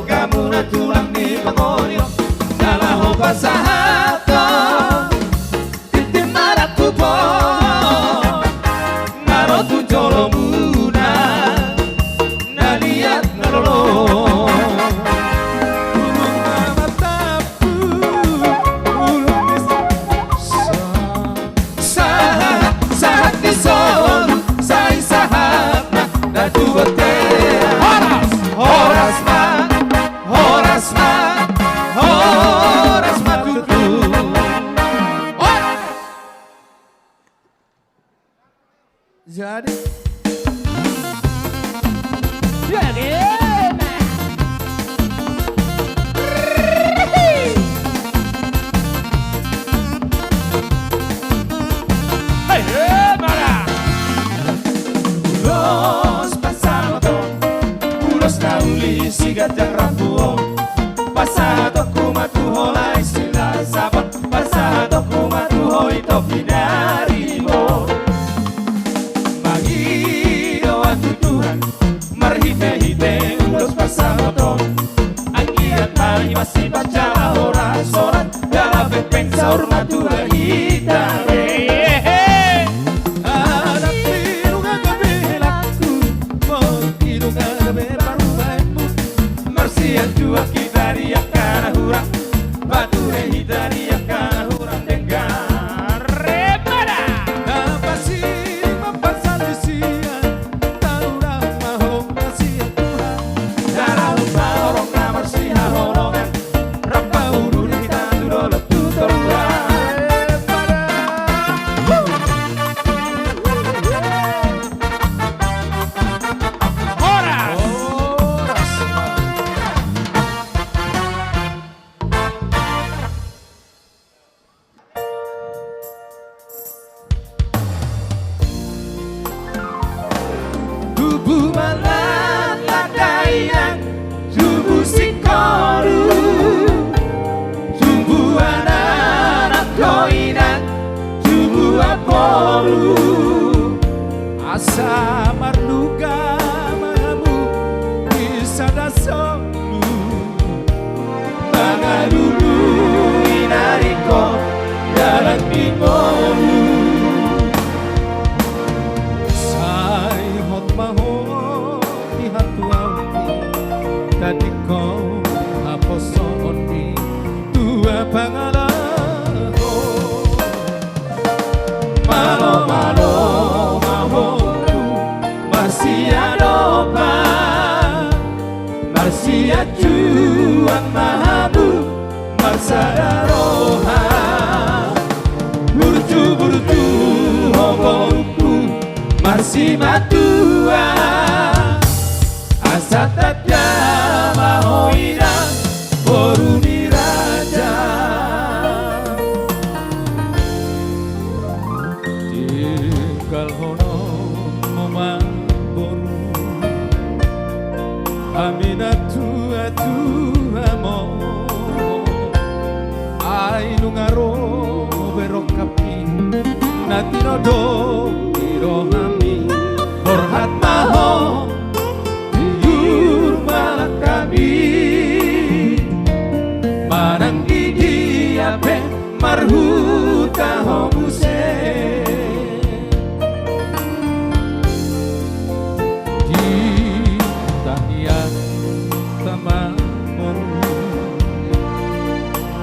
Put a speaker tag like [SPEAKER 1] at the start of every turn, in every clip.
[SPEAKER 1] kamu na tulang ni pangonyo Dalam opa sahato Titim maraku po Narotu jolo muna Naliat nalolo
[SPEAKER 2] Jadi
[SPEAKER 1] Ulos pasado Ulos nauli sigatang rambuo Pasado kumatuhola istilah sabon Pasado kumatuho ito pinarimo Magido at tutuhan Marhite-hite ulos pasado Angkiat mahimasi baca oras-oras Dalam pepeng saur matura hitare Dua kita riakan hurang Bature hita riakan hurang Dengar remada Napasi mapasan disian Taurang mahong nasian Tuhan Darah lupa orang namar siha holongan Rapa urun kita turolo tutorurang Bumalan lagayang tubuh si koru tubuh anak koinan tubuh aporu asa marduga mahamu bisa dasolu mangalulu inariko dalam bingolu Tadi kau apa sondi tua pangalago Malo-malo mahoku masih adopa Masih acuan mahabu marsadaroha Burju-burju hoboku masih matua Asa taja mahoina boruni raja Tinggal hono memamboru Aminatu atu amo Ainu ngaro berokapi Natinodo irohami Horhat maho Manang gigi ape marhuta homuse Di tahian tamang moru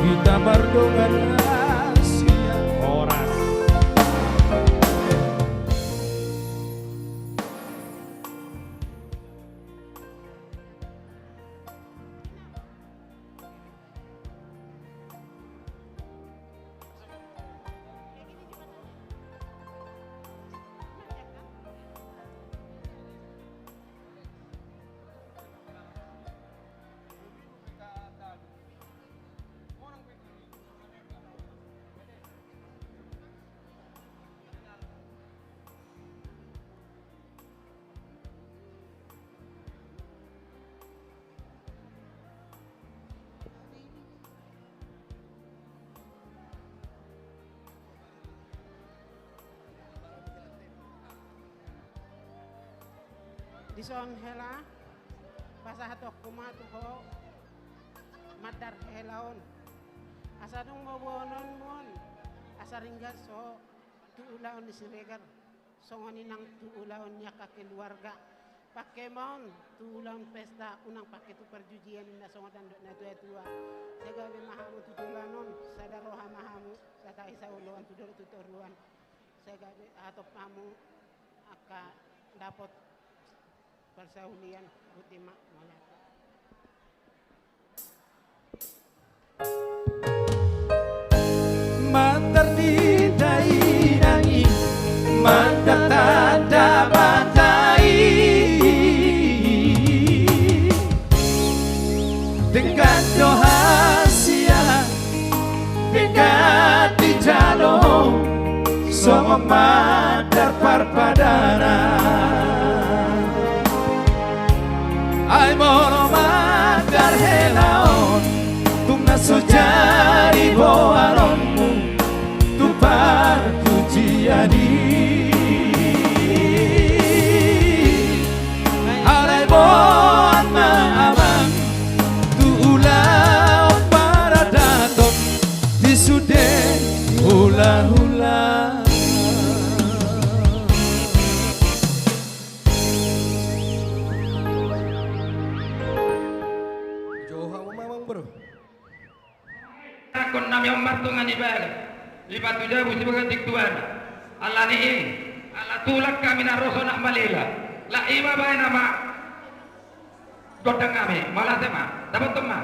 [SPEAKER 1] Kita bardongan rahasia Horas
[SPEAKER 3] Dison hela pasah tok kumatuho helaon. Asa dong mabuonon mon. Asa ringgas so tuulaon ni Siregar. Songonin ng tuulaon niya keluarga. Pakai mon tuulaon pesta unang pakai tu perjudian na songotan na tua-tua. Segabe mahamu tutulanon sadaroha mahamu satai sauluan tudor tutoruan. Segabe atop mamu aka dapat persahulian butima malaka.
[SPEAKER 1] Mantar di dainangi mantar tanda batai dengan doa sia dengan di jalo songo mandar parpadana ai mono mandar helaon tunga sojari boaronmu tu parku jiadi alai boan maamang tu ulau para daton di sude hula-hula.
[SPEAKER 4] Takon nami omar tungan ibalik lipat tujuh busi begatik tuan Allah niing Allah tulak kami naroso nak malila la ima bayi nama godang kami malah tema dapat teman